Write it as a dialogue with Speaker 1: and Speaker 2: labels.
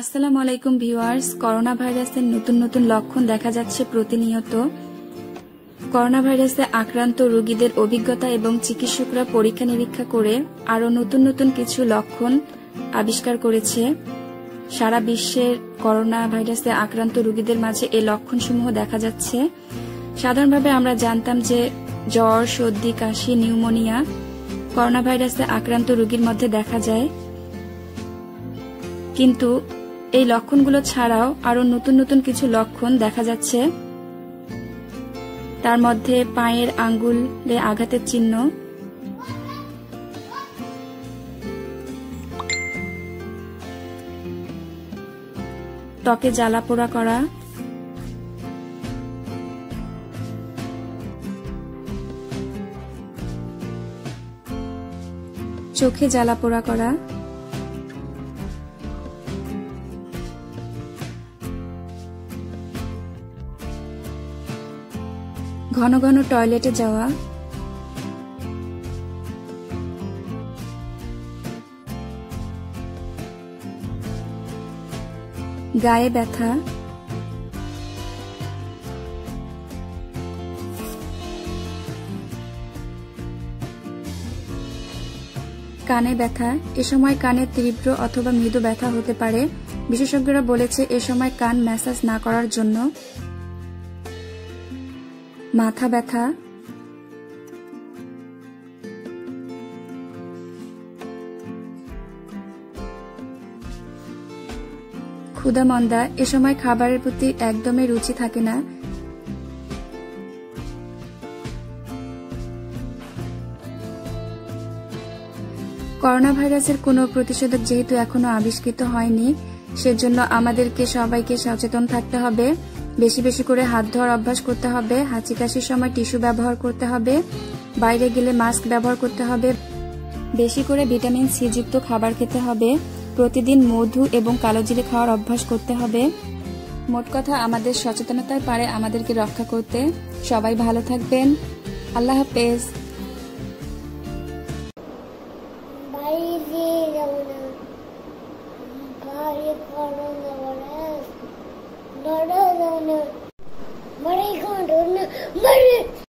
Speaker 1: আসসালামু আলাইকুম viewers. Corona ভাইরাসের নতুন নতুন লক্ষণ দেখা যাচ্ছে প্রতিনিয়ত। করোনা ভাইরাসে আক্রান্ত রোগীদের অভিজ্ঞতা এবং চিকিৎসকরা পরীক্ষা নিরীক্ষা করে আরও নতুন নতুন কিছু লক্ষণ আবিষ্কার করেছে। সারা বিশ্বের করোনা ভাইরাসে আক্রান্ত রোগীদের মাঝে এই লক্ষণসমূহ দেখা যাচ্ছে। সাধারণভাবে আমরা জানতাম যে জ্বর, সর্দি, কাশি, নিউমোনিয়া করোনা ভাইরাসে আক্রান্ত রোগীর মধ্যে দেখা যায়, কিন্তু এই লক্ষণগুলো ছাড়াও আরো নতুন নতুন কিছু লক্ষণ দেখা যাচ্ছে। তার মধ্যে পায়ের আঙ্গুলে আঘাতের চিহ্ন, ত্বকে জ্বালাপোড়া করা, চোখে জ্বালাপোড়া করা, ঘন ঘন টয়লেটে যাওয়া, গায়ে ব্যথা, কানে ব্যথা। এ সময় কানে তীব্র অথবা মৃদু ব্যথা হতে পারে। বিশেষজ্ঞরা বলেছে এ সময় কান ম্যাসাজ না করার জন্য। মাথা ব্যথা, ক্ষুধামন্দা। এ সময় খাবারের প্রতি একদমই রুচি থাকে না। করোনা ভাইরাসের কোনো প্রতিষেধক যেহেতু এখনো আবিষ্কৃত হয়নি, সেজন্য আমাদেরকে সবাইকে সচেতন থাকতে হবে। বেশি বেশি করে হাত ধোয়ার অভ্যাস করতে হবে। হাঁচি কাশির সময় টিস্যু ব্যবহার করতে হবে। বাইরে গেলে মাস্ক ব্যবহার করতে হবে। বেশি করে ভিটামিন সি যুক্ত খাবার খেতে হবে। প্রতিদিন মধু এবং কালোজিরে খাওয়ার অভ্যাস করতে হবে। মোট কথা, আমাদের সচেতনতার পারে আমাদেরকে রক্ষা করতে। সবাই ভালো থাকবেন। আল্লাহ হাফেজ।
Speaker 2: বাইরে যাবো না, ঘরে করোনা ভাইরাস।